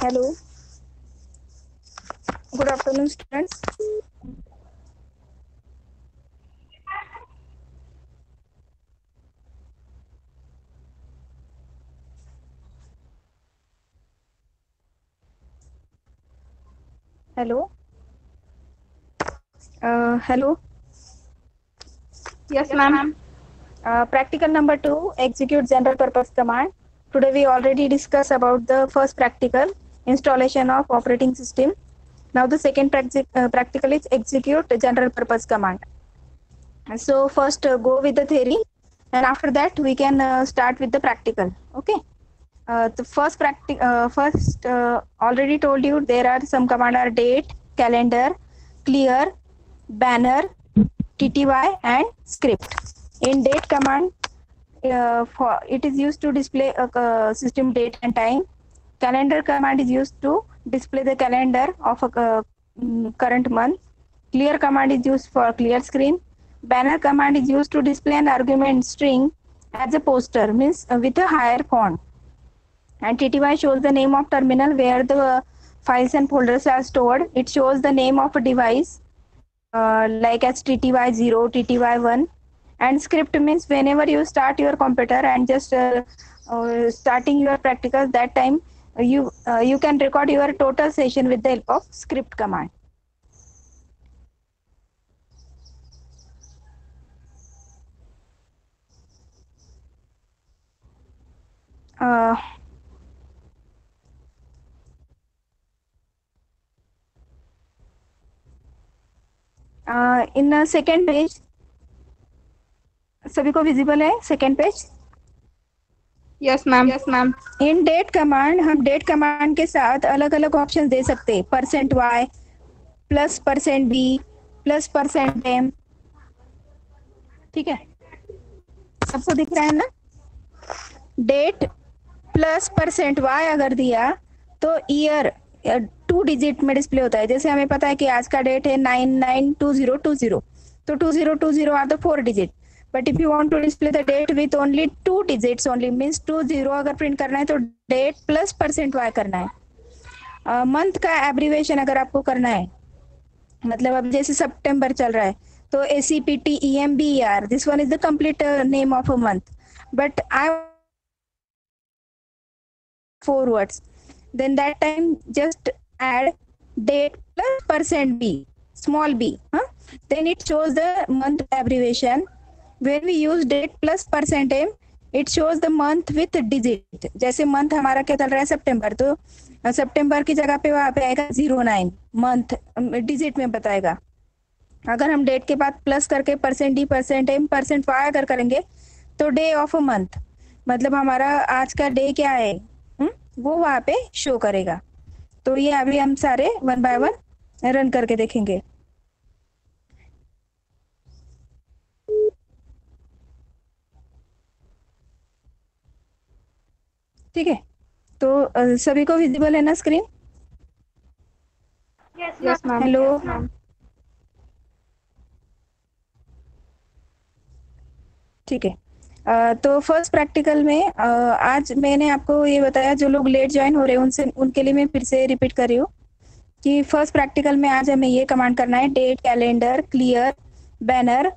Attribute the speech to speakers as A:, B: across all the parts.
A: Hello, good afternoon, students. Hello. Hello.
B: Yes, ma'am.
A: Practical number 2, execute general purpose command. Today we already discussed about the first practical, installation of operating system. Now the second practical is execute general purpose command. So first go with the theory, and after that we can start with the practical. Okay. The first already told you there are some command are date, calendar, clear, banner, TTY and script. In date command, it is used to display a system date and time. Calendar command is used to display the calendar of a current month. Clear command is used for clear screen. Banner command is used to display an argument string as a poster, means with a higher font. And TTY shows the name of terminal where the files and folders are stored. It shows the name of a device like as TTY0, TTY1. And script means whenever you start your computer and just starting your practical, that time you can record your total session with the help of script command. Uh, in the second page सभी को visible है second page?
B: Yes, ma'am.
A: इन date command हम date command के साथ अलग अलग option दे सकते हैं, %y +%b +%m. ठीक है, सबको दिख रहा है ना? डेट +%y अगर दिया तो ईयर 2 डिजिट में डिस्प्ले होता है. जैसे हमें पता है कि आज का डेट है 992020, तो 2020 are the 4 digit. But if you want to display the date with only 2 digits only, means 20 अगर प्रिंट करना है तो डेट +%y करना है. मंथ का एब्रीवेशन अगर आपको करना है, मतलब अब जैसे सितंबर चल रहा है तो ACPTEMBER, this one is the complete name of a month. But I 4 words, then that time just add date +%b, small b, then it shows the month abbreviation. When we use date +%m, it shows the month with digit. जैसे month हमारा क्या चल रहा है सितंबर, तो सितंबर की जगह पे वहां पे आएगा 09 मंथ, डिजिट में बताएगा. अगर हम डेट के बाद प्लस करके %d %m %y अगर करेंगे तो डे ऑफ अ मंथ, मतलब हमारा आज का डे क्या है वो वहां पे शो करेगा. तो ये अभी हम सारे 1 by 1 रन करके देखेंगे. ठीक है, तो सभी को विजिबल है ना स्क्रीन?
B: Yes, ma'am.
A: हेलो. ठीक है, तो फर्स्ट प्रैक्टिकल में आज मैंने आपको ये बताया, जो लोग लेट ज्वाइन हो रहे हैं उनसे उनके लिए मैं फिर से रिपीट कर रही हूँ कि फर्स्ट प्रैक्टिकल में आज हमें ये कमांड करना है: date, calendar, clear, banner,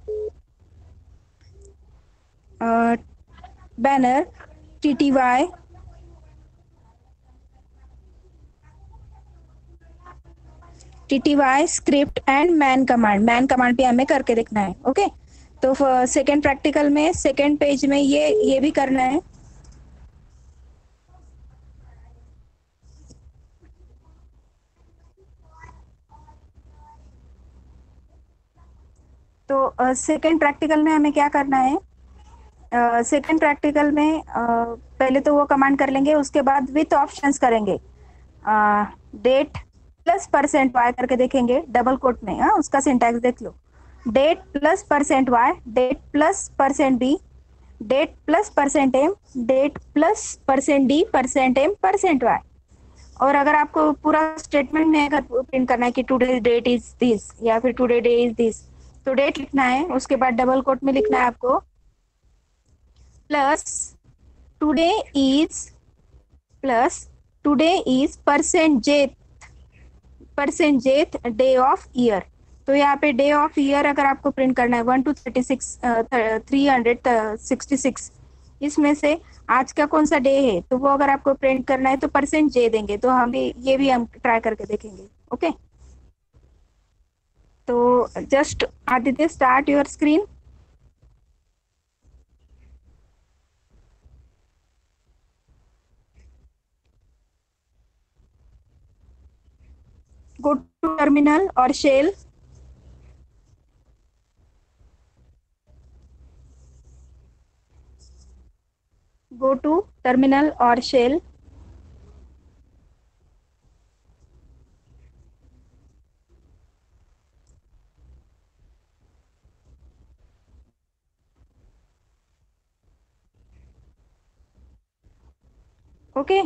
A: TTY, script and man command. Man command पे हमें करके देखना है. ओके, तो सेकेंड प्रैक्टिकल में सेकेंड पेज में ये भी करना है. तो सेकेंड प्रैक्टिकल में हमें क्या करना है? सेकेंड प्रैक्टिकल में पहले तो वो कमांड कर लेंगे, उसके बाद विथ ऑप्शंस करेंगे. डेट +%y करके देखेंगे डबल कोट में. उसका सिंटैक्स देख लो. Date +%y, date +%b, date +%m, date +%d, %m, %y. और अगर आपको पूरा स्टेटमेंट में अगर प्रिंट करना है कि टुडे डेट इज दिस या फिर टुडे डे इज दिस, तो डेट लिखना है, उसके बाद डबल कोट में लिखना है आपको plus today is plus today is percent day of year. तो यहाँ पे डे ऑफ ईयर अगर आपको प्रिंट करना है 1 to 36 366 इसमें से आज का कौन सा डे है, तो वो अगर आपको प्रिंट करना है तो परसेंट जे देंगे। तो हम ये भी हम ट्राई करके देखेंगे। ओके, तो just Aditya start your screen. Go to terminal और शेल। गो टू टर्मिनल और shell. Okay,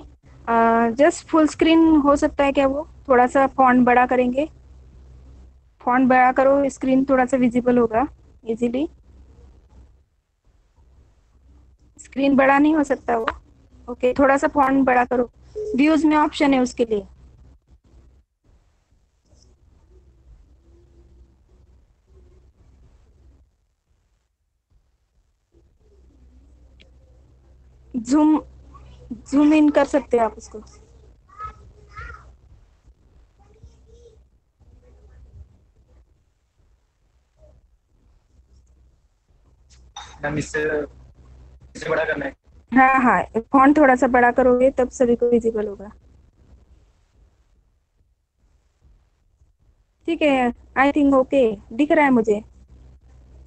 A: just full screen हो सकता है क्या? वो थोड़ा सा फॉन्ट बड़ा करेंगे। फॉन्ट बड़ा करो, स्क्रीन थोड़ा सा विजिबल होगा इजीली। स्क्रीन बड़ा नहीं हो सकता वो? ओके, थोड़ा सा फॉन्ट बड़ा करो। व्यूज में ऑप्शन है उसके लिए। जूम जूम इन कर सकते हैं आप उसको।
C: मैम इससे बड़ा करना है।
A: हाँ हाँ, फॉन्ट थोड़ा सा बड़ा करोगे तब सभी को विजिबल होगा। ठीक है, आई थिंक ओके दिख रहा है मुझे।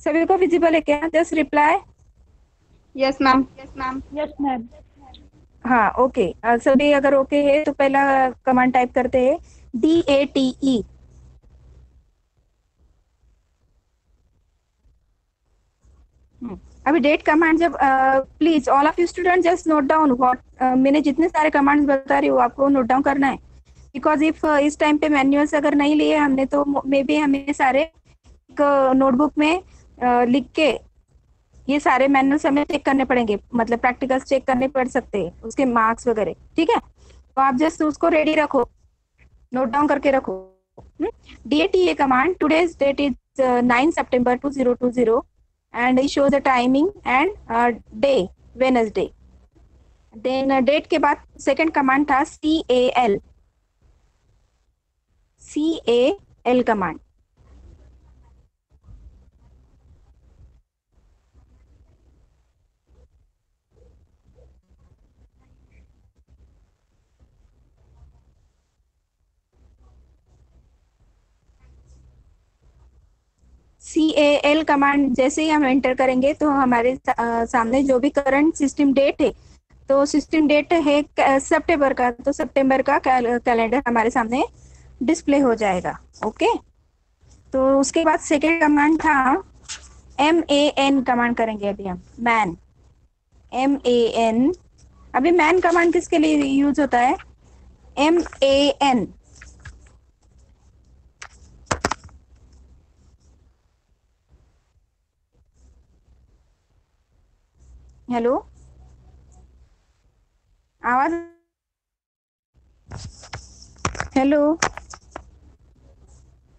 A: सभी को विजिबल है क्या? Just reply.
B: Yes, ma'am.
D: Yes ma'am.
A: हाँ ओके, सभी अगर ओके है तो पहला कमांड टाइप करते हैं DATE। अभी डेट कमांड जब please all of you student just note down what मैंने जितने सारे कमांड्स बता रही हूँ आपको नोट डाउन करना है। बिकॉज इफ इस टाइम पे मैनुअल्स अगर नहीं लिए हमने तो मे बी हमें सारे एक नोटबुक में लिख के ये सारे मैनुअल्स हमें चेक करने पड़ेंगे, मतलब प्रैक्टिकल्स चेक करने पड़ सकते हैं, उसके मार्क्स वगैरह। ठीक है, तो आप जस्ट उसको रेडी रखो, नोट डाउन करके रखो। DATA command, today's date is 9 September 2020 and it shows the timing and day Wednesday. Then date के बाद second command था CAL command। CAL कमांड जैसे ही हम एंटर करेंगे तो हमारे सामने जो भी करंट सिस्टम डेट है, तो सिस्टम डेट है सितंबर का, तो सितंबर का कैलेंडर हमारे सामने डिस्प्ले हो जाएगा। ओके, तो उसके बाद सेकेंड कमांड था MAN कमांड करेंगे अभी हम। Man, MAN। अभी मैन कमांड किसके लिए यूज होता है? MAN। हेलो, आवाज? हेलो,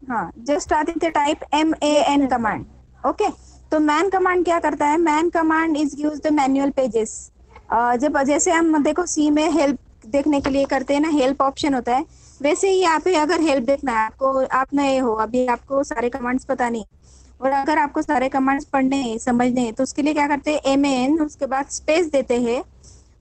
A: हाँ, just Aditya type MAN command. Okay, तो मैन कमांड क्या करता है? Man command is use the manual pages. जब जैसे हम देखो सी में हेल्प देखने के लिए करते हैं ना, हेल्प ऑप्शन होता है, वैसे ही यहाँ पे अगर हेल्प देखना है आपको, आप नए हो अभी, आपको सारे कमांड्स पता नहीं, और अगर आपको सारे कमांड्स पढ़ने हैं समझने हैं तो उसके लिए क्या करते हैं? MAN, उसके बाद स्पेस देते हैं,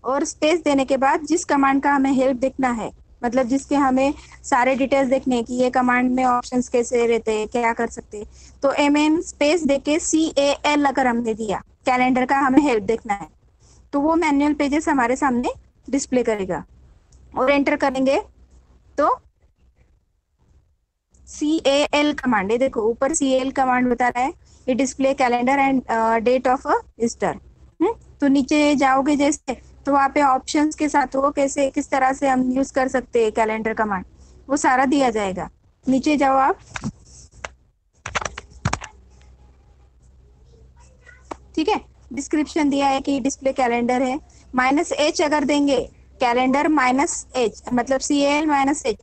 A: और स्पेस देने के बाद जिस कमांड का हमें हेल्प देखना है, मतलब जिसके हमें सारे डिटेल्स देखने हैं कि ये कमांड में ऑप्शंस कैसे रहते हैं, क्या कर सकते हैं, तो MAN स्पेस देके CAL अगर हमने दिया, कैलेंडर का हमें हेल्प देखना है, तो वो मैनुअल पेजेस हमारे सामने डिस्प्ले करेगा। और एंटर करेंगे तो CAL कमांड है, देखो ऊपर CAL कमांड बता रहा है ये display calendar and date of Easter. तो नीचे जाओगे जैसे तो वहाँ पे ऑप्शंस के साथ वो कैसे किस तरह से हम यूज कर सकते हैं कैलेंडर कमांड, वो सारा दिया जाएगा। नीचे जाओ आप। ठीक है, डिस्क्रिप्शन दिया है कि डिस्प्ले कैलेंडर है। -H अगर देंगे कैलेंडर माइनस एच, मतलब CAL minus H,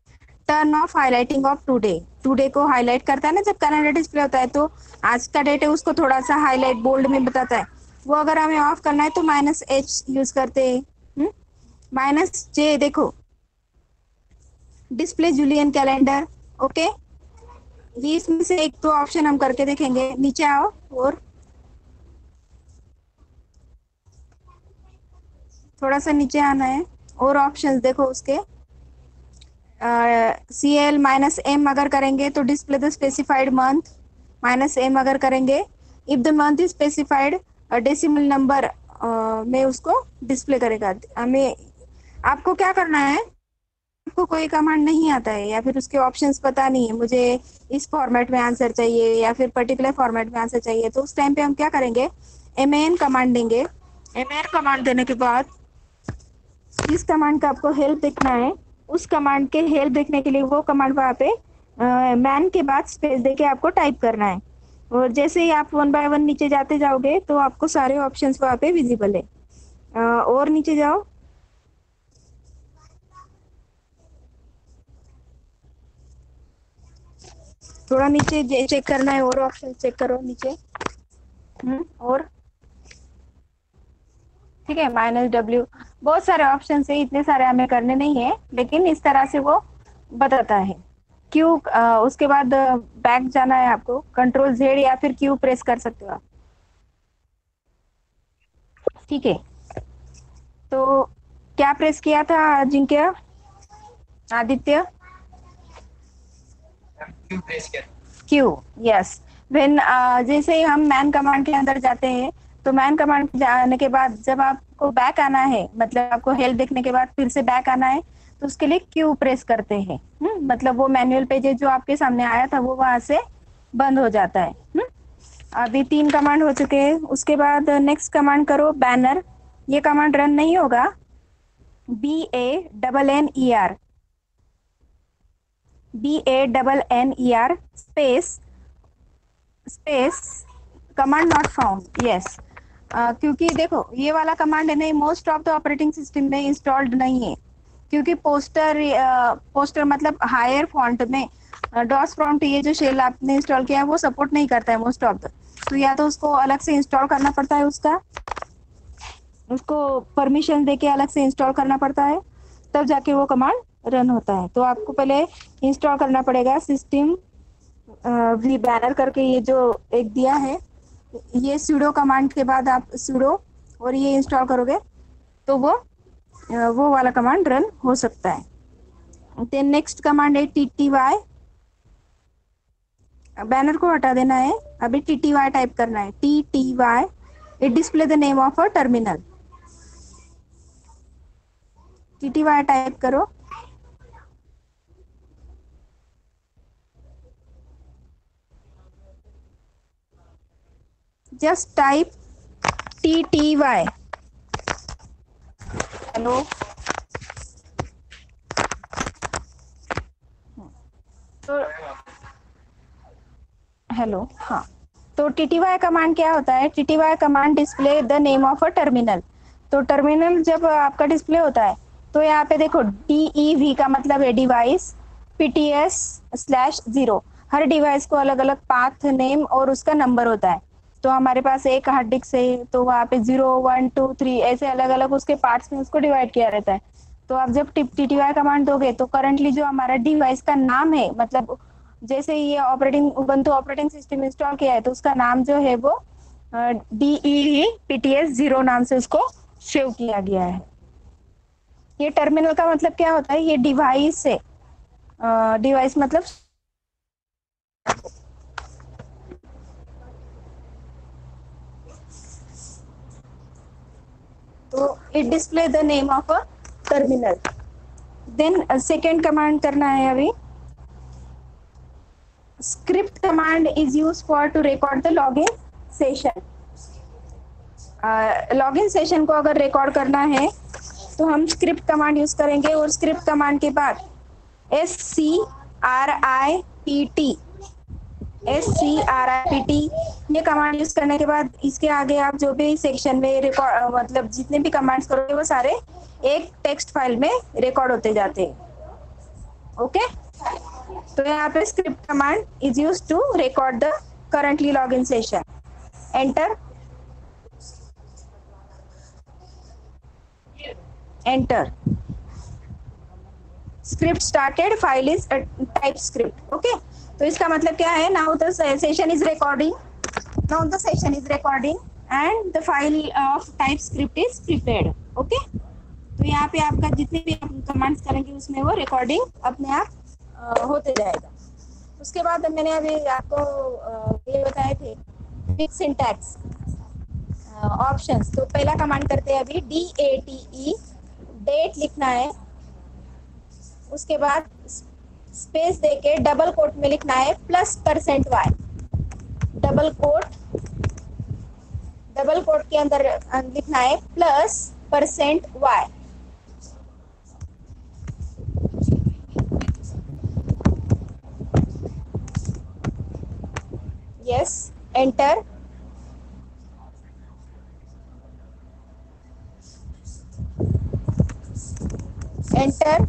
A: turn off highlighting of today. Today को हाईलाइट करता है ना जब कैलेंडर डिस्प्ले होता है, तो आज का डेट है उसको थोड़ा सा हाईलाइट बोल्ड में बताता है, वो अगर हमें ऑफ करना है तो माइनस एच यूज करते हैं। माइनस जे देखो, डिस्प्ले जूलियन कैलेंडर। ओके, ये इसमें से एक दो ऑप्शन हम करके देखेंगे। नीचे आओ, और थोड़ा सा नीचे आना है, और ऑप्शंस देखो उसके। CL माइनस एम अगर करेंगे तो display the specified month, minus M अगर करेंगे if the month is specified decimal number में उसको डिस्प्ले करेगा। हमें आपको क्या करना है, आपको कोई कमांड नहीं आता है या फिर उसके ऑप्शंस पता नहीं है, मुझे इस फॉर्मेट में आंसर चाहिए या फिर पर्टिकुलर फॉर्मेट में आंसर चाहिए, तो उस टाइम पे हम क्या करेंगे, MAN कमांड देंगे। MAN कमांड देने के बाद जिस कमांड का आपको हेल्प देखना है, उस कमांड के हेल्प देखने के लिए वो कमांड वहाँ पे मैन के बाद स्पेस देके आपको टाइप करना है। और जैसे ही आप 1 बाय 1 नीचे जाते जाओगे तो आपको सारे ऑप्शंस वहाँ पे विजिबल है। और नीचे जाओ, थोड़ा नीचे चेक करना है, और ऑप्शन चेक करो नीचे। और ठीक है, -W, बहुत सारे ऑप्शन है, इतने सारे हमें करने नहीं है, लेकिन इस तरह से वो बताता है। क्यू, उसके बाद बैक जाना है आपको, Ctrl Z या फिर क्यू प्रेस कर सकते हो आप। ठीक है, तो क्या प्रेस किया था अजिंक्य, आदित्य?
C: क्यों प्रेस किया?
A: Q, yes. व्हेन जैसे ही हम मैन कमांड के अंदर जाते हैं, तो मैन कमांड जाने के बाद जब आपको बैक आना है, मतलब आपको हेल्प देखने के बाद फिर से बैक आना है, तो उसके लिए क्यू प्रेस करते हैं। मतलब वो मैनुअल पेज जो आपके सामने आया था वो वहां से बंद हो जाता है। अभी 3 कमांड हो चुके हैं। उसके बाद नेक्स्ट कमांड करो बैनर। ये कमांड रन नहीं होगा, BANNER, BANNER space space command not found, yes. क्योंकि देखो ये वाला कमांड है नहीं, most of the operating system में इंस्टॉल्ड नहीं है, क्योंकि पोस्टर मतलब हायर फॉन्ट में डॉस फॉन्ट, ये जो शेल आपने इंस्टॉल किया है वो सपोर्ट नहीं करता है मोस्ट ऑफ द, तो या तो उसको अलग से इंस्टॉल करना पड़ता है, उसको परमिशन देके अलग से इंस्टॉल करना पड़ता है, तब जाके वो कमांड रन होता है। तो आपको पहले इंस्टॉल करना पड़ेगा system वी बैनर करके, ये जो एक दिया है, ये sudo कमांड के बाद आप sudo और ये इंस्टॉल करोगे तो वो वाला कमांड रन हो सकता है। देन नेक्स्ट कमांड है TTY, बैनर को हटा देना है, अभी TTY टाइप करना है, TTY, it display the name of a terminal. TTY type करो, just type TTY। हेलो, तो हेलो, हाँ, तो TTY कमांड क्या होता है, TTY command display the name of a terminal. तो टर्मिनल जब आपका डिस्प्ले होता है तो यहाँ पे देखो DEV का मतलब है डिवाइस, PTS/0, हर डिवाइस को अलग अलग पाथ नेम और उसका नंबर होता है। तो हमारे पास एक हार्ड डिस्क है तो वहाँ पे 0 1 2 3 ऐसे अलग अलग उसके पार्ट्स में उसको डिवाइड किया रहता है। तो आप जब TTY कमांड दोगे तो करंटली जो हमारा डिवाइस का नाम है, मतलब जैसे ये उबंटू ऑपरेटिंग सिस्टम इंस्टॉल किया है तो उसका नाम जो है वो DEV PTS0 नाम से उसको सेव किया गया है। ये टर्मिनल का मतलब क्या होता है, ये डिवाइस है, डिवाइस मतलब तो it display the name of a terminal. Then second command करना है अभी, script command is used for to record the login session। Login session को अगर रिकॉर्ड करना है तो हम स्क्रिप्ट कमांड यूज करेंगे, और स्क्रिप्ट कमांड के बाद SCRIPT SCRIPT, ये कमांड यूज करने के बाद इसके आगे आप जो भी सेक्शन में रिकॉर्ड मतलब जितने भी कमांड्स करोगे वो सारे एक टेक्स्ट फाइल में रिकॉर्ड होते जाते हैं। ओके, तो यहाँ पे script command is use to record the currently log in session. Enter, enter. Script started, file is type script. Okay, तो इसका मतलब क्या है, now the session is recording, now the session is recording and the file of type script is prepared. Okay, तो यहाँ पे आपका जितने भी आप कमांड्स करेंगे उसमें वो रिकॉर्डिंग अपने आप होते जाएगा। उसके बाद मैंने अभी आपको ये बताए थे विद सिंटैक्स ऑप्शंस। तो पहला कमांड करते हैं अभी DATE, डेट लिखना है, उसके बाद स्पेस देके डबल कोट में लिखना है +%y, डबल कोट के अंदर लिखना है +%y। Yes, enter, enter.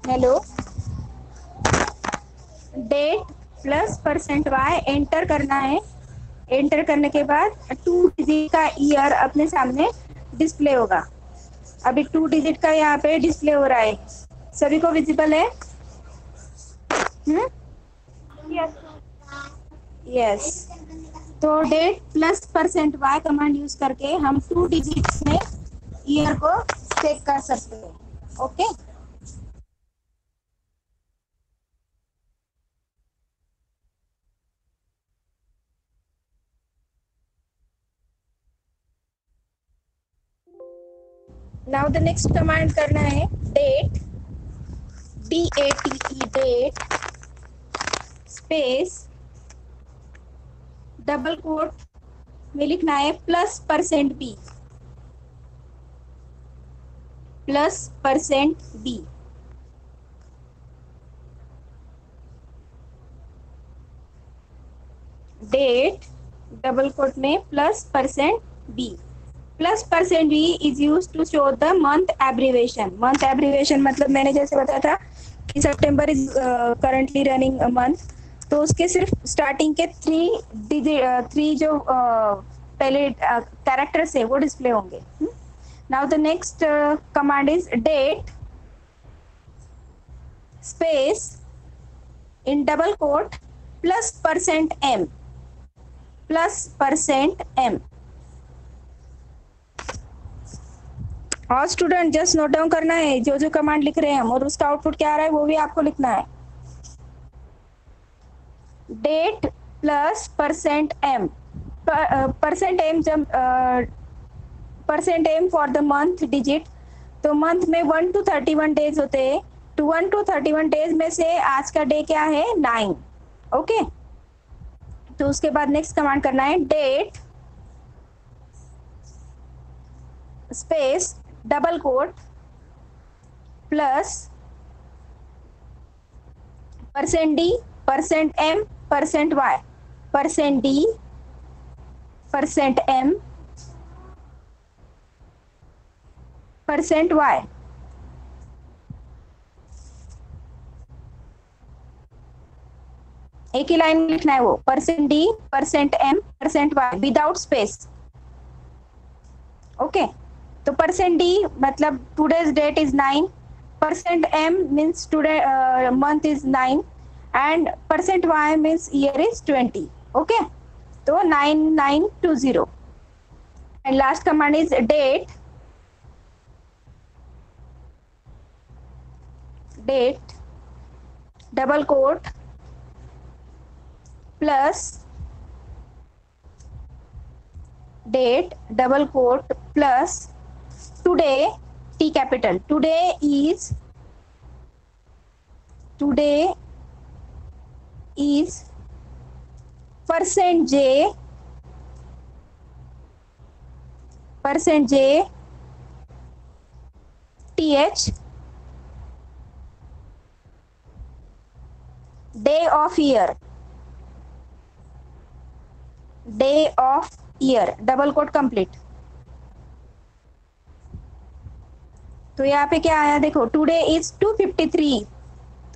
A: Hello, date +%y enter करना है। एंटर करने के बाद 2 डिजिट का ईयर अपने सामने डिस्प्ले होगा। अभी 2 डिजिट का यहाँ पे डिस्प्ले हो रहा है, सभी को विजिबल है? यस। तो डेट +%y कमांड यूज करके हम 2 डिजिट्स में ईयर को चेक कर सकते हैं। Okay, now the next command करना है date, DATE, date space double quote में लिखना है +%b, +%b। Date double quote में +%b, +%b is use to show the month abbreviation. Month abbreviation मतलब मैंने जैसे बताया था कि September is currently running month, तो उसके सिर्फ स्टार्टिंग के 3 जो पहले कैरेक्टर्स है वो डिस्प्ले होंगे। Now the next command is date space in double quote +%m, +%m। और स्टूडेंट जस्ट नोट डाउन करना है जो जो कमांड लिख रहे हैं हम, और उसका आउटपुट क्या आ रहा है वो भी आपको लिखना है। डेट +%m, %m जब %m for the month digit, तो मंथ में 1 to 31 डेज होते हैं, तो 1 to 31 डेज में से आज का डे क्या है, 9। ओके, तो उसके बाद नेक्स्ट कमांड करना है date space double quote +%d, %m, %y, %d, %m, %y। एक ही लाइन में लिखना है वो %d, %m, %y without space. Okay, तो %d मतलब today's date is 9, %m means today month is 9 and %y means year is 20। Okay, तो 9920 and last command is date, date double quote plus date double quote plus today, T capital, today is %j, %j TH, day of year, day of year, double quote complete. तो यहाँ पे क्या आया देखो, today is 253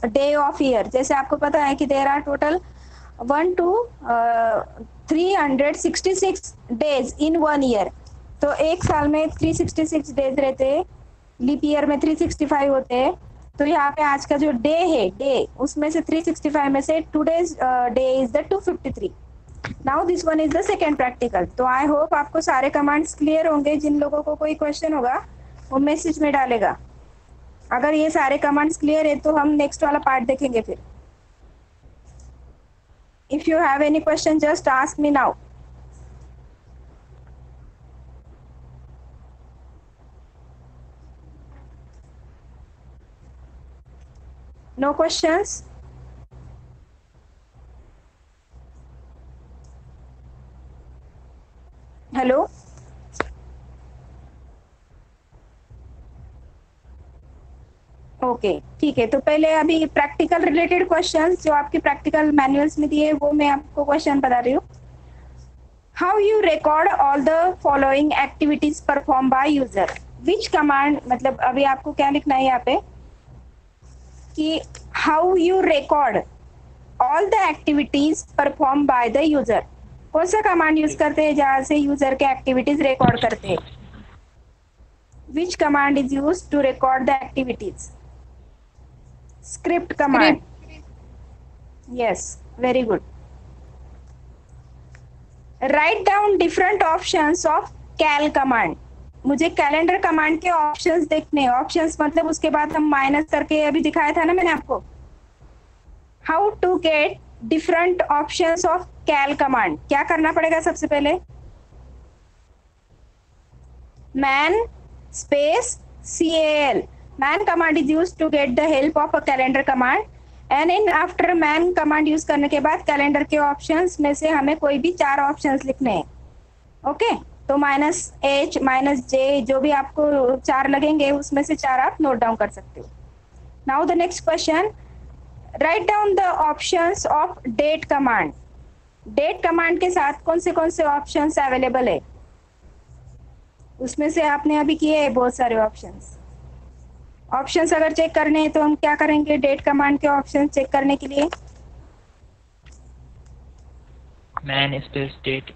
A: day of year. जैसे आपको पता है कि there are total 1 to 366 days in 1 year. तो एक साल में 366 डेज रहते, लीप ईयर में 365 होते। तो यहाँ पे आज का जो डे है, डे उसमें से 365 में से today's day is the 253। Now this one is the second practical. तो आई होप आपको सारे कमांड्स क्लियर होंगे। जिन लोगों को कोई क्वेश्चन होगा वो मैसेज में डालेगा। अगर ये सारे कमांड्स क्लियर है तो हम नेक्स्ट वाला पार्ट देखेंगे फिर। If you have any question just ask me now. No questions? Hello, okay ठीक है। तो पहले अभी प्रैक्टिकल रिलेटेड क्वेश्चंस जो आपके प्रैक्टिकल मैनुअल्स में दिए वो मैं आपको क्वेश्चन बता रही हूँ। How you record all the following activities perform by user, which command, मतलब अभी आपको क्या लिखना है यहाँ पे कि how you record all the activities perform by the user. कौन सा कमांड यूज करते हैं जहां से यूजर के एक्टिविटीज रिकॉर्ड करते हैं? Which command is use to record the activities? Script command. Yes, very good. Write down different options of cal command. मुझे कैलेंडर कमांड के ऑप्शंस देखने। ऑप्शंस मतलब उसके बाद हम माइनस करके अभी दिखाया था ना मैंने आपको। How to get different options of cal command. क्या करना पड़ेगा सबसे पहले? man space cal. Man command is used to get the help of a calendar command, and in after man command use करने के बाद कैलेंडर के ऑप्शंस में से हमें कोई भी 4 ऑप्शंस लिखने हैं। ओके, तो -h -j जो भी आपको 4 लगेंगे उसमें से 4 आप नोट डाउन कर सकते हो। Now the next question, write down the options of date command. Date command के साथ कौन से ऑप्शंस अवेलेबल है? उसमें से आपने अभी किए हैं बहुत सारे ऑप्शंस। ऑप्शंस अगर चेक करने हैं तो हम क्या करेंगे? डेट कमांड के ऑप्शन चेक करने के लिए
D: man space date,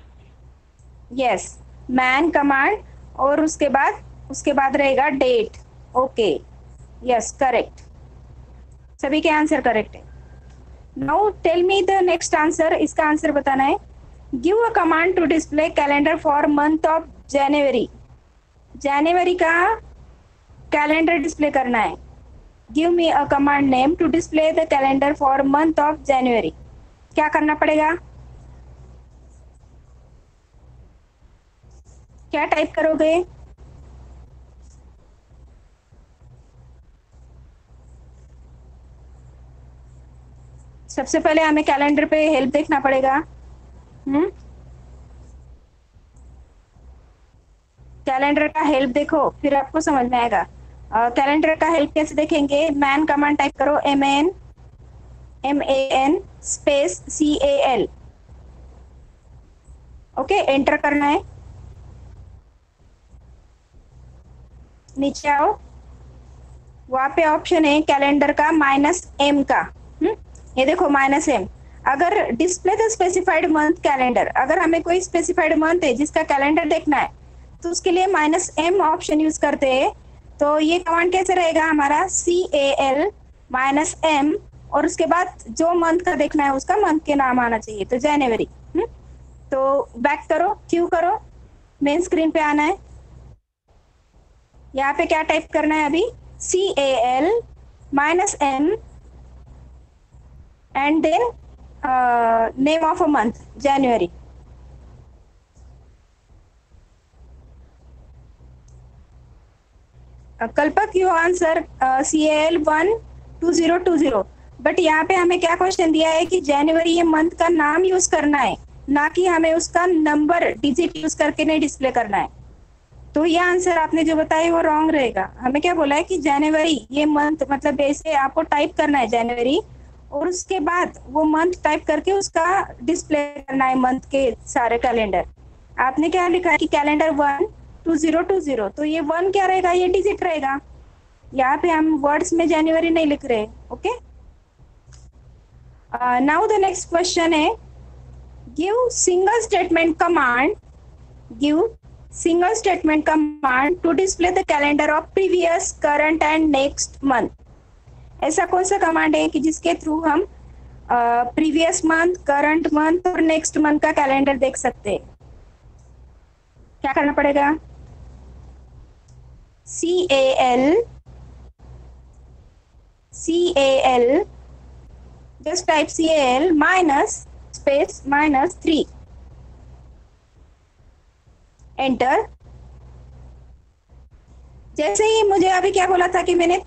A: yes man command, और उसके बाद रहेगा डेट। ओके, यस करेक्ट, सभी के आंसर करेक्ट है। Now tell me the next answer. इसका आंसर बताना है। Give a command to display calendar for month of January. जनवरी का कैलेंडर डिस्प्ले करना है। Give me a command name to display the calendar for month of January. क्या करना पड़ेगा? क्या टाइप करोगे? सबसे पहले हमें कैलेंडर पे हेल्प देखना पड़ेगा। कैलेंडर का हेल्प देखो फिर आपको समझ में आएगा। कैलेंडर का हेल्प कैसे देखेंगे? मैन कमांड टाइप करो, MAN space CAL। Okay, enter करना है। नीचे आओ, वहां पे ऑप्शन है कैलेंडर का -M का। ये देखो -M। अगर display the specified month calendar, अगर हमें कोई स्पेसिफाइड मंथ है जिसका कैलेंडर देखना है तो उसके लिए -M ऑप्शन यूज करते हैं। तो ये कमांड कैसे रहेगा हमारा? CAL -M, और उसके बाद जो मंथ का देखना है उसका मंथ के नाम आना चाहिए। तो जनवरी। तो बैक करो, क्यू करो, मेन स्क्रीन पे आना है। यहाँ पे क्या टाइप करना है अभी? CAL -M and then name of a month, January. Kalpak you answer CAL 12020। But यहाँ पे हमें क्या क्वेश्चन दिया है कि जनवरी ये मंथ का नाम यूज करना है, ना कि हमें उसका नंबर डिजिट यूज करके नहीं डिस्प्ले करना है। तो ये आंसर आपने जो बताया वो रॉन्ग रहेगा। हमें क्या बोला है कि जनवरी ये मंथ, मतलब ऐसे आपको टाइप करना है जनवरी, और उसके बाद वो मंथ टाइप करके उसका डिस्प्ले करना है मंथ के सारे कैलेंडर। आपने क्या लिखा है कि कैलेंडर 1 2020, तो ये 1 क्या रहेगा, ये डिजिट रहेगा। यहाँ पे हम वर्ड्स में जनवरी नहीं लिख रहे। Okay, now the next question है, give single statement command, give single statement command to display the calendar of previous, current and next month। ऐसा कौन सा कमांड है कि जिसके थ्रू हम प्रीवियस मंथ, करंट मंथ और नेक्स्ट मंथ का कैलेंडर देख सकते हैं? क्या करना पड़ेगा? CAL just type CAL minus space minus 3, enter. जैसे ही मुझे अभी क्या बोला था कि मैंने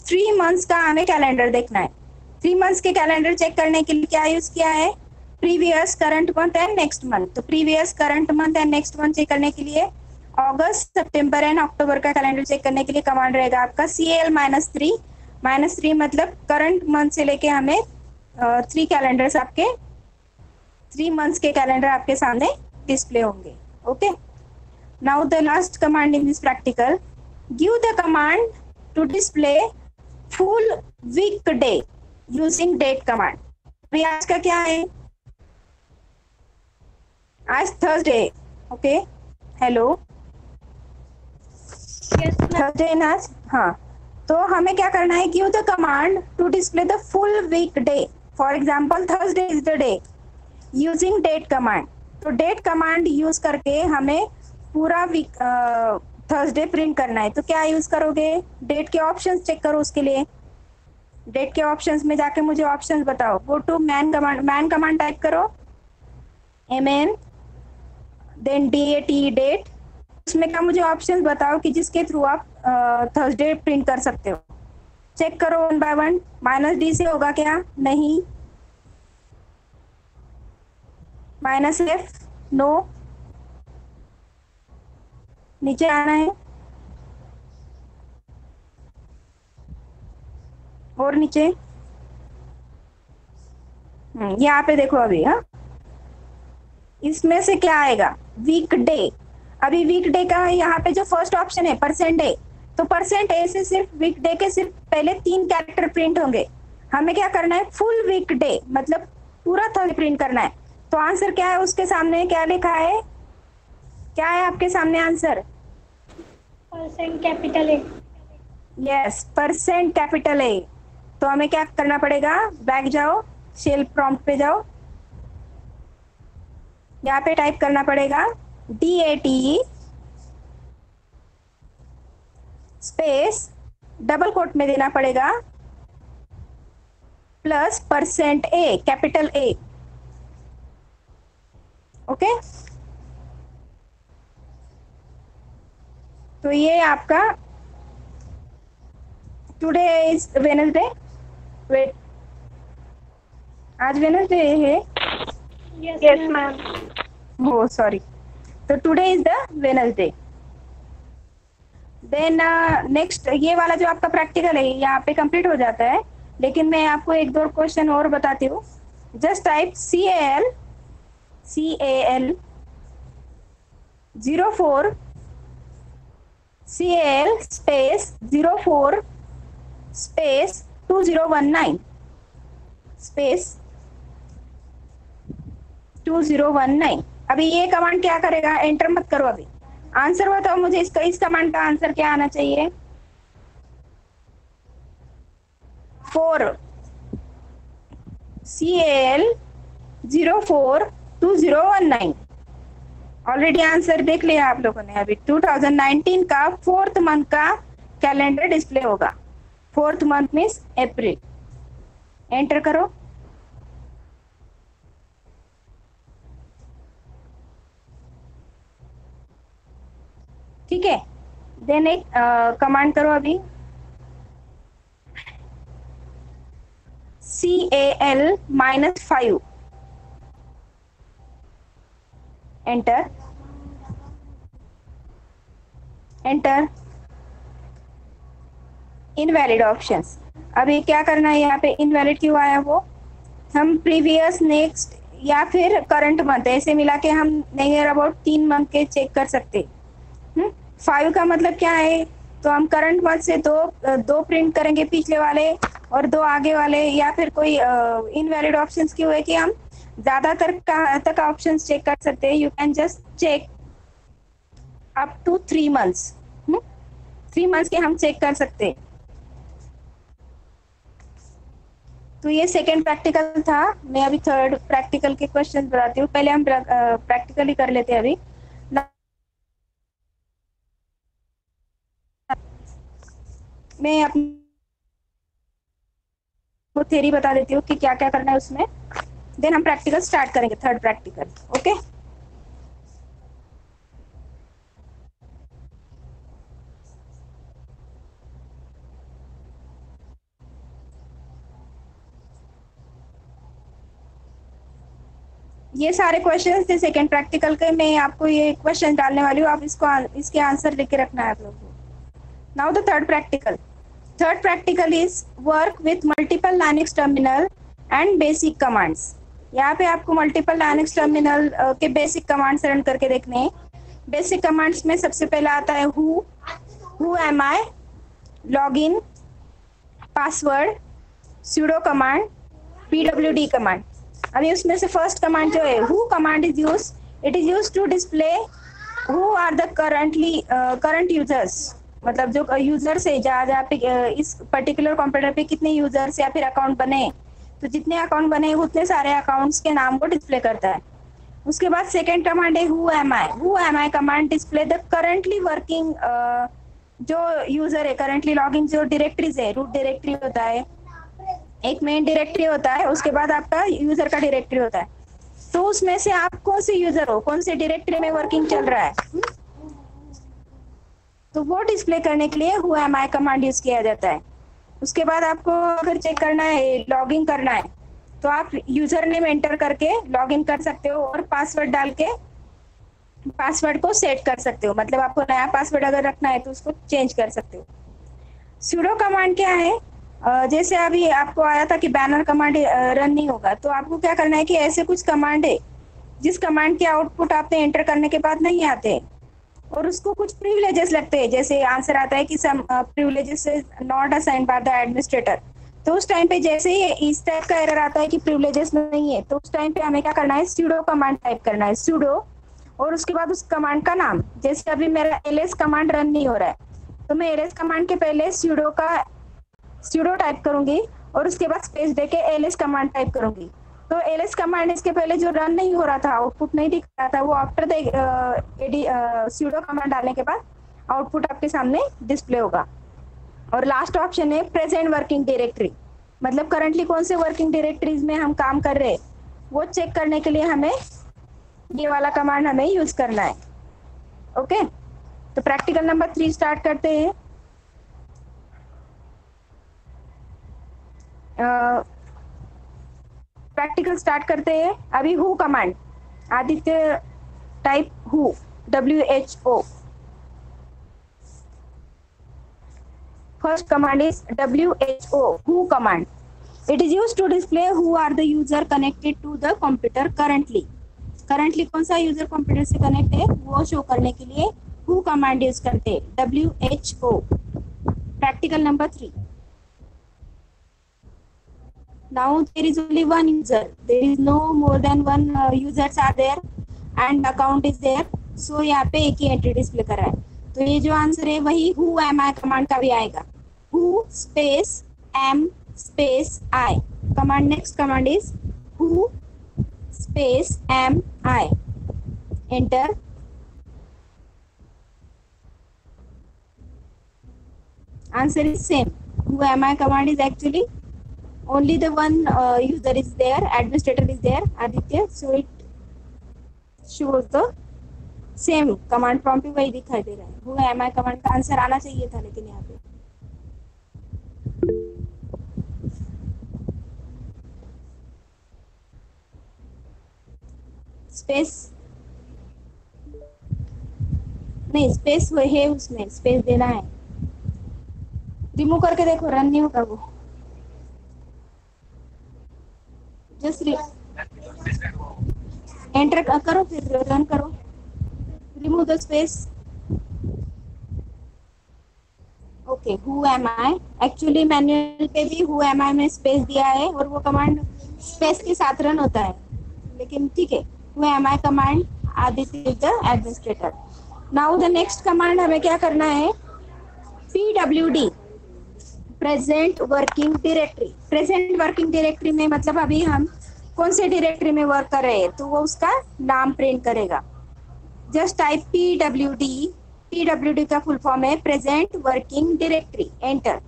A: 3 मंथ्स का हमें कैलेंडर देखना है। 3 मंथ्स के कैलेंडर चेक करने के लिए क्या यूज किया है? Previous, current month and next month. तो previous, current month and next month check करने के लिए अगस्त, सितंबर एंड अक्टूबर का कैलेंडर चेक करने के लिए कमांड रहेगा आपका CAL -3। -3 मतलब करंट मंथ से लेके हमें 3 कैलेंडर्स आपके 3 मंथ्स के कैलेंडर आपके सामने डिस्प्ले होंगे। Okay, now the last command in this practical, give the command to display full weekday using date command। अभी आज का क्या है? आज थर्सडे। ओके, हेलो, थर्सडे है ना आज? हाँ, तो हमें क्या करना है? Give the command to display the full week day. For example Thursday is the day, using date command. तो डेट कमांड यूज करके हमें पूरा वीक थर्सडे प्रिंट करना है। तो क्या यूज करोगे? डेट के ऑप्शंस चेक करो। उसके लिए डेट के ऑप्शंस में जाके मुझे ऑप्शंस बताओ। Go to man command, man command type करो, MN देन DAT डेट। उसमें क्या मुझे ऑप्शंस बताओ कि जिसके थ्रू आप थर्सडे प्रिंट कर सकते हो। चेक करो 1 by 1। -D से होगा क्या? नहीं। -F नो, नीचे आना है और नीचे। यहाँ पे देखो अभी। हाँ, इसमें से क्या आएगा? वीकडे। अभी वीकडे का यहाँ पे जो फर्स्ट ऑप्शन है %A, तो %A से सिर्फ वीकडे के सिर्फ पहले 3 कैरेक्टर प्रिंट होंगे। हमें क्या करना है? फुल वीकडे मतलब पूरा थर्सडे प्रिंट करना है। तो आंसर क्या है? उसके सामने क्या लिखा है? क्या है आपके सामने आंसर?
E: %A।
A: Yes, %A। तो हमें क्या करना पड़ेगा? बैक जाओ, शेल प्रॉम्प्ट पे जाओ, यहाँ पे टाइप करना पड़ेगा DAT स्पेस, डबल कोट में देना पड़ेगा plus %A, capital A। Okay, तो ये आपका टुडे इज वेडनेसडे। वेट, आज वेडनेसडे है?
E: Yes ma'am.
A: हो सॉरी, तो today is the Wednesday. Then next ये वाला जो आपका प्रैक्टिकल है यहाँ पे कंप्लीट हो जाता है, लेकिन मैं आपको 1-2 क्वेश्चन और बताती हूँ। Just type CAL 04 CAL space 04 space 2019 space 2019। अभी ये कमांड क्या करेगा? एंटर मत करो, अभी आंसर बताओ मुझे। इसका इस कमांड का आंसर क्या आना चाहिए? 4 CAL 04 2019। ऑलरेडी आंसर देख लिया आप लोगों ने। अभी 2019 का 4th मंथ का कैलेंडर डिस्प्ले होगा। 4th month means April. Enter करो। ठीक है, देन एक कमांड करो अभी CAL -5, enter. Enter invalid options. अब ये क्या करना है, यहाँ पे इनवैलिड क्यों आया, वो हम प्रीवियस, नेक्स्ट या फिर करंट मंथ ऐसे मिला के हम नियर अबाउट 3 मंथ के चेक कर सकते। 5 का मतलब क्या है, तो हम करंट मंथ से दो प्रिंट करेंगे, पिछले वाले और 2 आगे वाले, या फिर कोई इनवैलिड ऑप्शंस क्यों है कि हम ज्यादातर तक ऑप्शंस चेक कर सकते हैं। You can just check up to 3 months. 3 months के हम चेक कर सकते हैं। तो ये सेकेंड प्रैक्टिकल था। मैं अभी थर्ड प्रैक्टिकल के क्वेश्चन बताती हूँ। पहले हम प्रैक्टिकल ही कर लेते हैं अभी। मैं आपको थ्योरी बता देती हूँ कि क्या क्या करना है उसमें, देन हम प्रैक्टिकल स्टार्ट करेंगे, थर्ड प्रैक्टिकल। ओके, ये सारे क्वेश्चंस थे सेकेंड प्रैक्टिकल के। मैं आपको ये क्वेश्चन डालने वाली हूँ, आप इसके आंसर लिख के रखना है आप लोगों को। Now the third practical. Third practical is work with multiple Linux terminal and basic commands. यहाँ पे आपको मल्टीपल लाइनेक्स टर्मिनल के बेसिक कमांड्स रन करके देखने हैं। बेसिक कमांड्स में सबसे पहला आता है who am I, log in, password, sudo command, pwd command. अभी उसमें से फर्स्ट कमांड जो है who command is use, it is use to display who are the current users. मतलब जो यूजर्स है, जहाँ पे इस पर्टिकुलर कंप्यूटर पे कितने यूजर्स या फिर अकाउंट बने, तो जितने अकाउंट बने उतने सारे अकाउंट्स के नाम को डिस्प्ले करता है। उसके बाद सेकेंड कमांड है who am I command display the currently working, जो यूजर है करंटली लॉगिन, जो डायरेक्टरीज है, रूट डायरेक्टरी होता है, एक मेन डायरेक्टरी होता है, उसके बाद आपका यूजर का डायरेक्टरी होता है। तो उसमें से आप कौन से यूजर हो, कौन से डायरेक्टरी में वर्किंग चल रहा है, तो वो डिस्प्ले करने के लिए who am I command use किया जाता है। उसके बाद आपको अगर चेक करना है, लॉगिन करना है, तो आप यूजर नेम एंटर करके लॉगिन कर सकते हो और पासवर्ड डाल के पासवर्ड को सेट कर सकते हो। मतलब आपको नया पासवर्ड अगर रखना है तो उसको चेंज कर सकते हो। sudo कमांड क्या है, जैसे अभी आपको आया था कि बैनर कमांड रन नहीं होगा, तो आपको क्या करना है कि ऐसे कुछ कमांड है जिस कमांड के आउटपुट आपने एंटर करने के बाद नहीं आते और उसको कुछ प्रिविलेजेस लगते हैं। जैसे आंसर आता है कि some privileges is not assigned by the administrator, तो उस टाइम पे जैसे ही इस टाइप का एरर आता है कि प्रिविलेजेस नहीं है, तो उस टाइम पे हमें क्या करना है, sudo कमांड टाइप करना है, sudo, और उसके बाद उस कमांड का नाम। जैसे अभी मेरा ls कमांड रन नहीं हो रहा है, तो मैं ls कमांड के पहले sudo टाइप करूंगी और उसके बाद स्पेस देके ls कमांड टाइप करूंगी। तो ls कमांड इसके पहले जो रन नहीं हो रहा था, आउटपुट नहीं दिख रहा था, वो आफ्टर द sudo कमांड डालने के बाद आउटपुट आपके सामने डिस्प्ले होगा। और लास्ट ऑप्शन है प्रेजेंट वर्किंग डायरेक्टरी, मतलब करंटली कौन से वर्किंग डायरेक्टरीज में हम काम कर रहे हैं वो चेक करने के लिए हमें ये वाला कमांड हमें यूज करना है। ओके, तो प्रैक्टिकल नंबर 3 स्टार्ट करते हैं। प्रैक्टिकल स्टार्ट करते हैं। अभी who command, Aditya type who, WHO। First command is WHO, who command. It is used to display who are the user connected to the computer currently. Currently कौन सा user computer से connect है वो show करने के लिए who कमांड यूज करते हैं, WHO। Practical number 3। Now there is only one user. There is no more than one users are there and account is there. So यहाँ पे एक ही एंट्री डिस्प्ले कर रहा है। तो ये जो आंसर है वही who am I कमांड का भी आएगा, who space am space I command. Next command is who space am I, enter. Answer is same. Who am I command is actually only the one user is there, administrator is there, Aditya, so it shows the same command prompt पे वही दिखाई दे रहा है। Who am I command का answer आना चाहिए था, लेकिन यहाँ पे स्पेस नहीं, स्पेस है, उसमें स्पेस देना है। रिमूव करके देखो, रन नहीं होगा वो। जस्ट एंटर करो, फिर रन करो। Remove the space. Okay, who am I, actually manual पे भी हु एम आई में स्पेस दिया है और वो कमांड स्पेस के साथ रन होता है, लेकिन ठीक है। Who am I command, Aditya is the administrator. Now the next command हमें क्या करना है, pwd, present working directory. Present working directory में मतलब अभी हम कौन से डायरेक्टरी में वर्क कर रहे हैं, तो वो उसका नाम प्रिंट करेगा। Just type pwd। pwd का फुल फॉर्म है present working directory. Enter.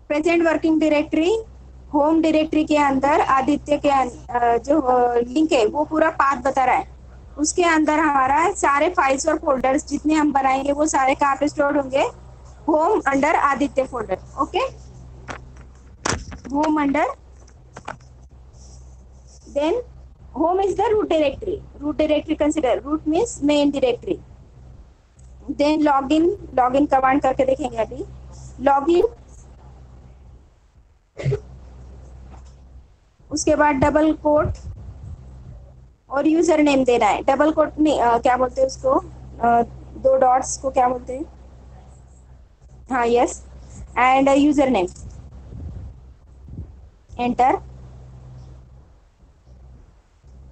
A: Present working directory home directory के अंदर आदित्य के जो लिंक है वो पूरा पाथ बता रहा है। उसके अंदर हमारा सारे फाइल्स और फोल्डर्स जितने हम बनाएंगे वो सारे कहाँ पे स्टोर होंगे, home under Aditya folder. Okay, home under, then home is the root directory. Root directory consider, root means main directory. Then login command करके देखेंगे अभी। login, उसके बाद डबल कोट और यूजर नेम देना है। डबल कोट नहीं, क्या बोलते हैं उसको, दो डॉट्स को क्या बोलते हैं, हाँ yes, and user name. Enter.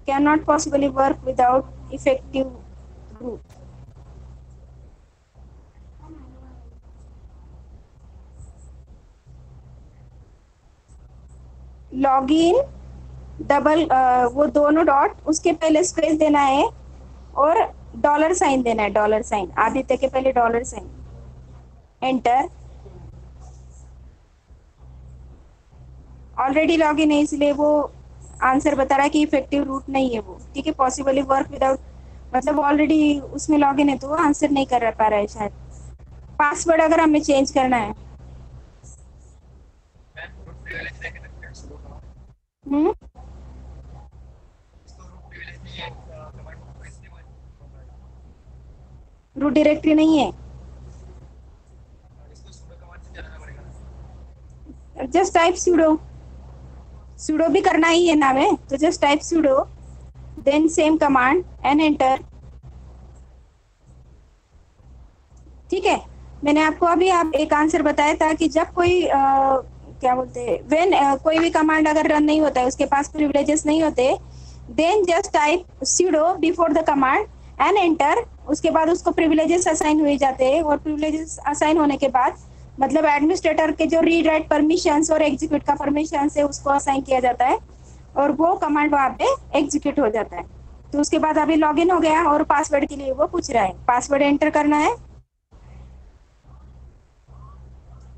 A: cannot possibly work without effective root. Login double, वो दोनों डॉट, उसके पहले स्पेस देना है और डॉलर साइन देना है, डॉलर साइन, आदित्य के पहले dollar sign. Enter. Already login है इसलिए वो आंसर बता रहा है कि इफेक्टिव रूट नहीं है वो, ठीक है। पॉसिबली वर्क विदाउट मतलब ऑलरेडी उसमें लॉगिन है तो वो आंसर नहीं कर पा रहा है शायद। पासवर्ड अगर हमें चेंज करना है, रूट डायरेक्टरी नहीं है, जस्ट टाइप sudo। sudo भी करना ही है नाम है, तो just type sudo, then same command and enter. ठीक है, मैंने आपको अभी आप एक आंसर बताया था कि जब कोई क्या बोलते हैं, व्हेन कोई भी कमांड अगर रन नहीं होता है, उसके पास प्रिविलेजेस नहीं होते, then just type sudo before the command and enter. उसके बाद उसको प्रिविलेजेस असाइन हुए जाते हैं और प्रिविलेजेस असाइन होने के बाद मतलब एडमिनिस्ट्रेटर के जो रीड राइट परमिशंस और एग्जीक्यूट का परमिशंस है उसको असाइन किया जाता है और वो कमांड वहाँ पे एग्जीक्यूट हो जाता है। तो उसके बाद अभी लॉगिन हो गया और पासवर्ड के लिए वो पूछ रहा है, पासवर्ड एंटर करना है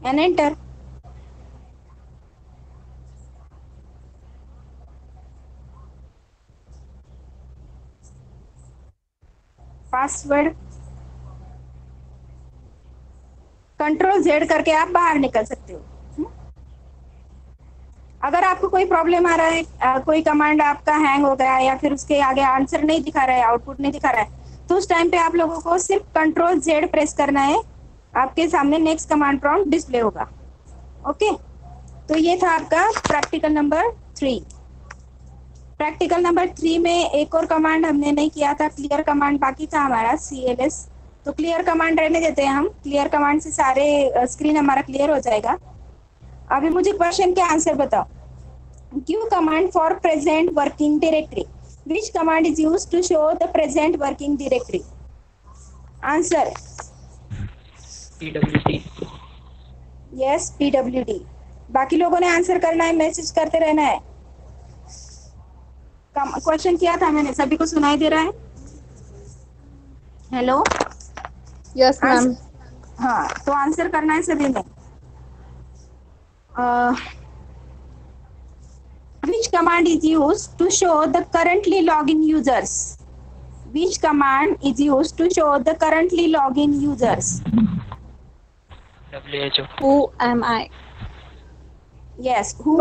A: and enter. Password control Z करके आप बाहर निकल सकते हो। अगर आपको कोई प्रॉब्लम आ रहा है, कोई कमांड आपका हैंग हो गया या फिर उसके आगे आंसर नहीं दिखा रहा है, आउटपुट नहीं दिखा रहा है, तो उस टाइम पे आप लोगों को सिर्फ कंट्रोल जेड प्रेस करना है, आपके सामने नेक्स्ट कमांड प्रॉम्प्ट डिस्प्ले होगा। ओके, तो ये था आपका प्रैक्टिकल नंबर 3। प्रैक्टिकल नंबर 3 में एक और कमांड हमने नहीं किया था, क्लियर कमांड बाकी था हमारा, CLS। तो क्लियर कमांड रहने देते हैं हम, क्लियर कमांड से सारे स्क्रीन हमारा क्लियर हो जाएगा। अभी मुझे क्वेश्चन के आंसर बताओ। Give command for present working directory, which command is used to show the present working directory? Answer
D: pwd।
A: Yes, pwd। बाकी लोगों ने आंसर करना है, मैसेज करते रहना है। क्वेश्चन किया था मैंने, सभी को सुनाई दे रहा है? Hello,
B: yes ma'am.
A: हाँ, तो आंसर करना है सभी ने। Which command is used to show the currently login users? Which command is used to show the currently login users?
D: who।
B: Who am I?
A: Yes, who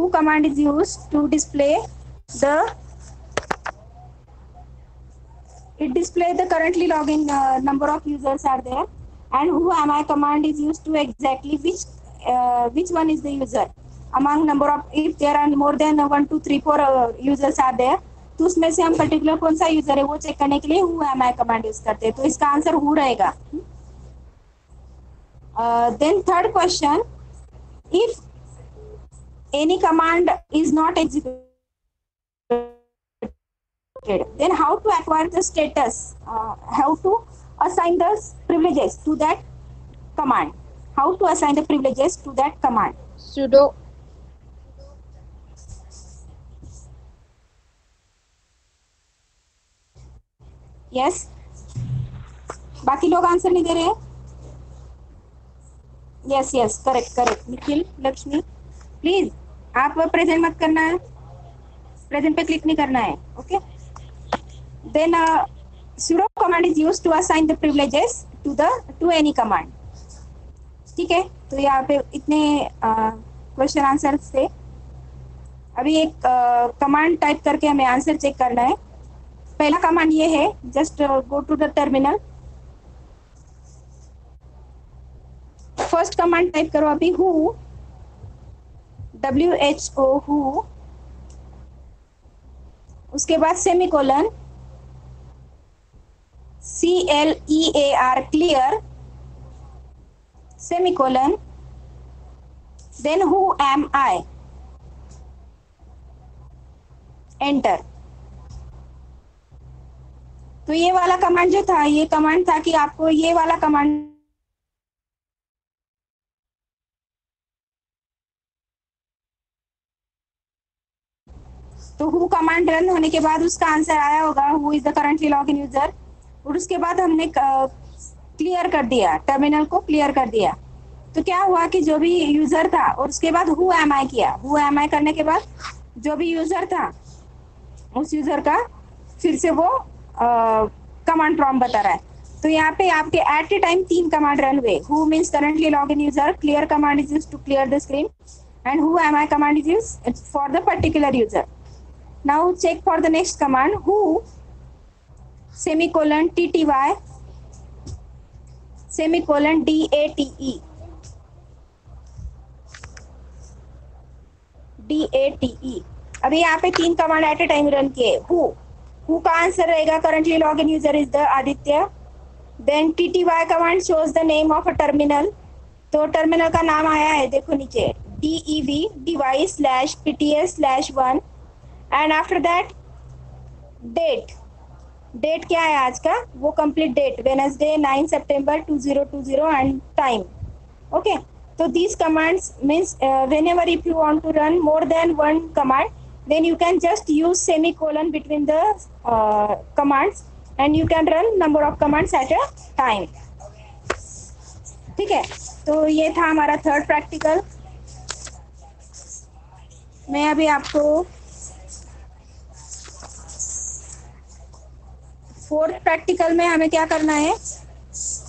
A: command is used to display the it displays the currently login number of users are there, and who am I command is used to exactly which one is the user among number of, if there are more than 1 2 3 4 users are there, तो उसमें से हम particular कौन सा user है वो check करने के लिए who am I command use करते हैं, तो इसका आंसर who रहेगा. Then third question, if any command is not executed, then how to acquire the status, how to assign the privileges to that command, how to assign the privileges to that command.
B: Sudo.
A: Yes, बाकी लोग answer नहीं दे रहे हैं. Yes yes, correct correct. Nikhil, Lakshmi, please आप present मत करना है, प्रेजेंट पे क्लिक नहीं करना है. Okay. Then sudo command is used to assign the privileges to any command. ठीक है, तो यहाँ पे इतने क्वेश्चन आंसर्स थे. अभी एक कमांड टाइप करके हमें आंसर चेक करना है. पहला कमांड ये है, just go to the terminal. First command type करो अभी, who, WHO, who, उसके बाद semicolon, CLEAR, clear, semicolon, then who am I, enter. तो ये वाला कमांड जो था, ये कमांड था कि आपको ये वाला कमांड तो हु कमांड रन होने के बाद उसका आंसर आया होगा who is the currently login user, और उसके बाद हमने क्लियर कर दिया, टर्मिनल को क्लियर कर दिया. तो क्या हुआ कि जो भी यूजर था और उसके बाद हु एम आई किया, हु एम आई करने के बाद जो भी यूजर था उस यूजर का फिर से वो कमांड प्रॉम्प्ट बता रहा है. तो यहाँ पे आपके at a time 3 command run हुए. Who means currently login user, clear command is used to clear the screen, and who am I command is used for the particular user. Now check for the next command, who semicolon TTY semicolon DATE DATE. अभी यहाँ पे 3 command at a time run किए. Who का answer रहेगा currently login user is the Aditya. Then TTY command shows the name of a terminal, तो terminal का नाम आया है देखो नीचे, DEV device /PTS/1, and after that date क्या है आज का, वो complete date Wednesday 9 September 2020 and time. Okay, तो these commands means whenever if you want to run more than one command, then you can just use semicolon between the commands and you can run number of commands at a time. ठीक है, तो ये था हमारा third practical. मैं अभी आपको fourth practical में हमें क्या करना है,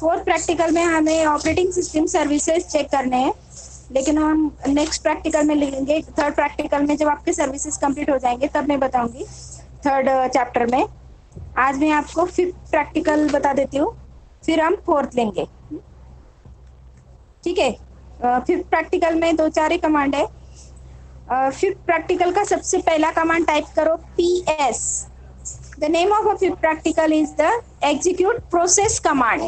A: फोर्थ प्रैक्टिकल में हमें ऑपरेटिंग सिस्टम सर्विसेज चेक करने हैं, लेकिन हम नेक्स्ट प्रैक्टिकल में लेंगे. थर्ड प्रैक्टिकल में जब आपके सर्विसेज कंप्लीट हो जाएंगे तब मैं बताऊंगी थर्ड चैप्टर में. आज मैं आपको फिफ्थ प्रैक्टिकल बता देती हूँ, फिर हम फोर्थ लेंगे. ठीक है, फिफ्थ प्रैक्टिकल में 2-4 ही कमांड है. फिफ्थ प्रैक्टिकल का सबसे पहला कमांड टाइप करो PS. The name of a fifth practical is the execute process command.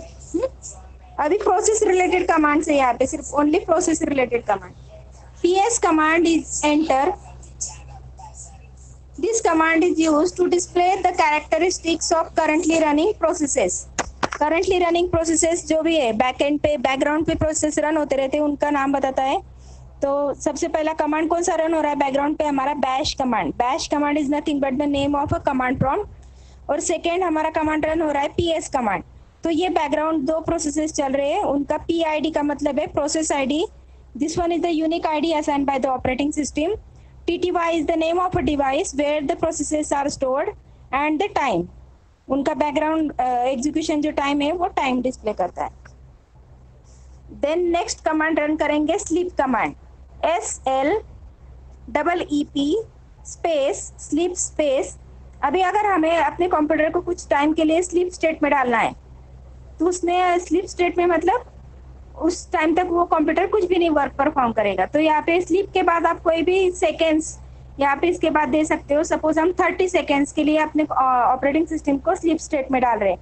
A: अभी प्रोसेस रिलेटेड कमांड है, यहाँ पे सिर्फ only process related command. PS command is enter. This command is used to display the characteristics of currently running processes. Currently running processes जो भी है back end पे, background पे प्रोसेस रन होते रहते हैं, उनका नाम बताता है. तो सबसे पहला कमांड कौन सा रन हो रहा है बैकग्राउंड पे, हमारा bash command. Bash command is nothing but the name of a command prompt. और सेकेंड हमारा कमांड रन हो रहा है PS कमांड. तो ये बैकग्राउंड 2 प्रोसेसेस चल रहे हैं, उनका PID का मतलब है process ID. This one is the unique ID assigned by the operating system. TTY is the name of a device where the processes are stored and the time. उनका background execution जो time है वो time display करता है. Then next command run करेंगे sleep command. SLEEP space sleep space अभी अगर हमें अपने कंप्यूटर को कुछ टाइम के लिए स्लीप स्टेट में डालना है, तो उसमें स्लीप स्टेट में मतलब उस टाइम तक वो कंप्यूटर कुछ भी नहीं वर्क परफॉर्म करेगा। तो यहाँ पे स्लीप के बाद आप कोई भी सेकेंड्स यहाँ पे इसके बाद दे सकते हो। सपोज हम 30 सेकेंड्स के लिए अपने ऑपरेटिंग सिस्टम को स्लीप स्टेट में डाल रहे हैं,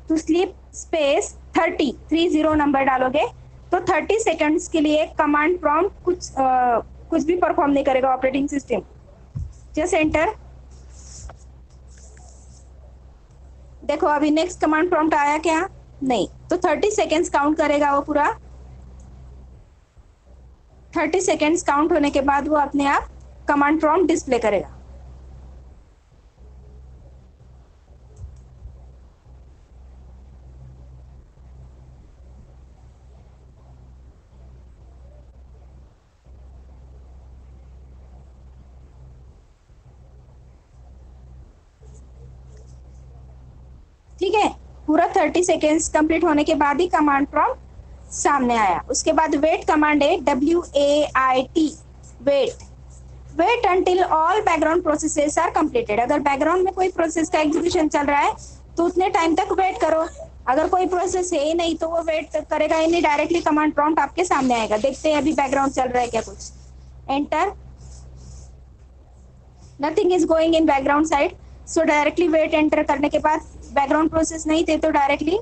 A: तो स्लीप स्पेस 30 नंबर डालोगे तो 30 सेकेंड्स के लिए कमांड प्रॉम्प्ट कुछ भी परफॉर्म नहीं करेगा ऑपरेटिंग सिस्टम। Just enter. देखो अभी नेक्स्ट कमांड प्रॉम्प्ट आया क्या? नहीं। तो 30 सेकेंड्स काउंट करेगा वो पूरा। 30 सेकेंड्स काउंट होने के बाद वो अपने आप कमांड प्रॉम्प्ट डिस्प्ले करेगा। ठीक है, पूरा 30 सेकेंड्स कंप्लीट होने के बाद ही कमांड प्रॉम्प्ट सामने आया। उसके बाद वेट कमांड है, WAIT, wait until all background processes are completed. अगर बैकग्राउंड में कोई प्रोसेस का एग्जीक्यूशन चल रहा है तो उतने टाइम तक वेट करो। अगर कोई प्रोसेस है ही नहीं तो वो वेट करेगा ही नहीं, डायरेक्टली कमांड प्रॉम्प्ट आपके सामने आएगा। देखते हैं अभी बैकग्राउंड चल रहा है क्या कुछ। Enter. Nothing is going in background side, so directly wait enter करने के बाद बैकग्राउंड प्रोसेस नहीं थे तो डायरेक्टली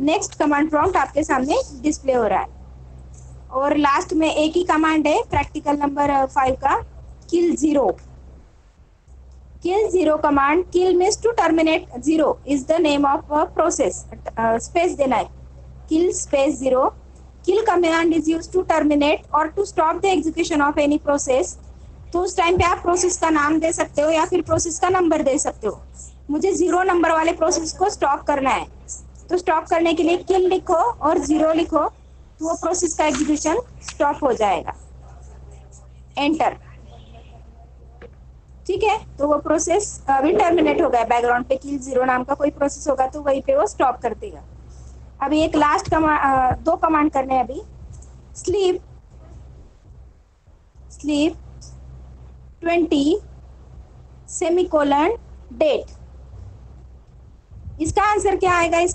A: नेक्स्ट कमांड प्रॉम्प्ट आपके सामने डिस्प्ले हो रहा है। और लास्ट में एक ही कमांड है प्रैक्टिकल नंबर 5 का, kill zero command. Kill means to terminate, zero is the name of process, space देना है, kill space zero. Kill command is use to terminate और to stop the execution of any process. तो उस time पे आप process का नाम दे सकते हो या फिर प्रोसेस का नंबर दे सकते हो। मुझे 0 नंबर वाले प्रोसेस को स्टॉप करना है, तो स्टॉप करने के लिए किल लिखो और 0 लिखो, तो वो प्रोसेस का एग्जीक्यूशन स्टॉप हो जाएगा। एंटर। ठीक है, तो वो प्रोसेस अभी टर्मिनेट हो गया। बैकग्राउंड पे किल 0 नाम का कोई प्रोसेस होगा तो वहीं पे वो स्टॉप कर देगा। अभी एक लास्ट दो कमांड करने हैं अभी। Sleep 20 semicolon date. इसका आंसर क्या आएगा? इस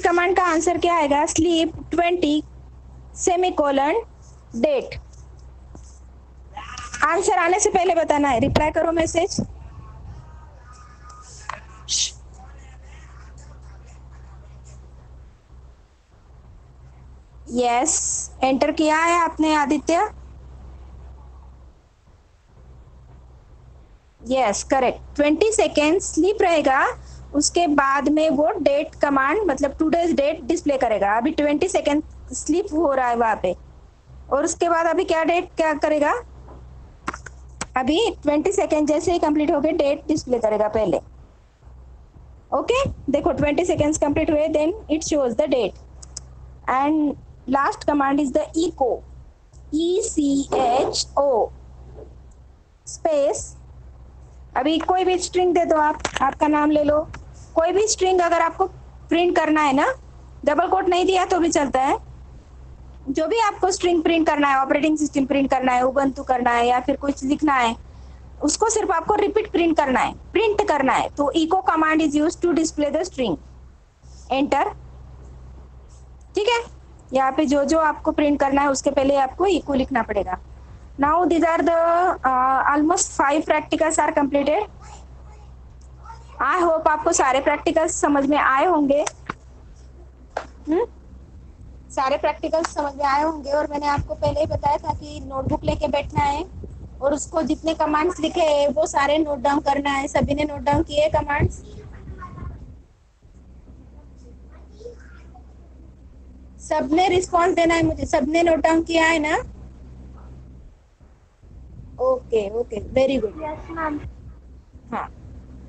A: कमांड का आंसर क्या आएगा? Sleep 20 semicolon date. आंसर आने से पहले बताना है, रिप्लाई करो मैसेज। यस, एंटर किया है आपने Aditya? Yes, correct. 20 second sleep रहेगा, उसके बाद में वो डेट कमांड मतलब टूडेज डेट डिस्प्ले करेगा। अभी 20 सेकेंड स्लीप हो रहा है वहां पे, और उसके बाद अभी क्या करेगा? अभी 20 सेकेंड जैसे ही कंप्लीट हो गए डेट डिस्प्ले करेगा पहले। ओके, देखो 20 सेकेंड्स कंप्लीट हुए, then it shows the date. And last command is the echo, ECHO space. अभी कोई भी स्ट्रिंग दे दो, आपका नाम ले लो, कोई भी स्ट्रिंग अगर आपको प्रिंट करना है ना, डबल कोट नहीं दिया तो भी चलता है। जो भी आपको स्ट्रिंग प्रिंट करना है, ऑपरेटिंग सिस्टम प्रिंट करना है, उबंटू करना है या फिर कुछ लिखना है, उसको सिर्फ आपको रिपीट प्रिंट करना है। तो echo command is used to display the string. Enter. ठीक है, यहाँ पे जो आपको प्रिंट करना है उसके पहले आपको echo लिखना पड़ेगा। Now these are the almost 5 practicals are completed. I hope आपको सारे practicals समझ में आए होंगे। सारे practicals समझ में आए होंगे, और मैंने आपको पहले ही बताया था कि नोटबुक लेके बैठना है और उसको जितने कमांड्स लिखे हैं वो सारे नोट डाउन करना है। सभी ने नोट डाउन किए कमांड्स? सबने रिस्पॉन्स देना है मुझे। सबने नोट डाउन किया है ना? Okay, very good.
E: Yes ma'am.
A: हाँ,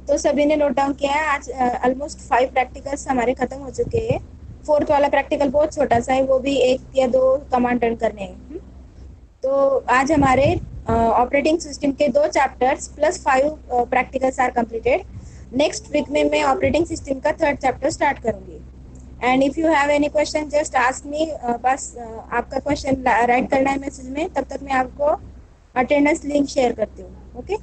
A: तो सभी ने नोट डाउन किया है। आज ऑलमोस्ट 5 प्रैक्टिकल्स हमारे खत्म हो चुके हैं। 4th वाला प्रैक्टिकल बहुत छोटा सा है, वो भी 1 या 2 कमांड रन करने हैं। तो आज हमारे ऑपरेटिंग सिस्टम के 2 chapters plus 5 practicals are completed. Next week में मैं ऑपरेटिंग सिस्टम का 3rd चैप्टर स्टार्ट करूंगी। And if you have any question just ask me. बस आपका क्वेश्चन राइट करना है मैसेज में, तब तक मैं आपको अटेंडेंस लिंक शेयर करती हूँ। ओके।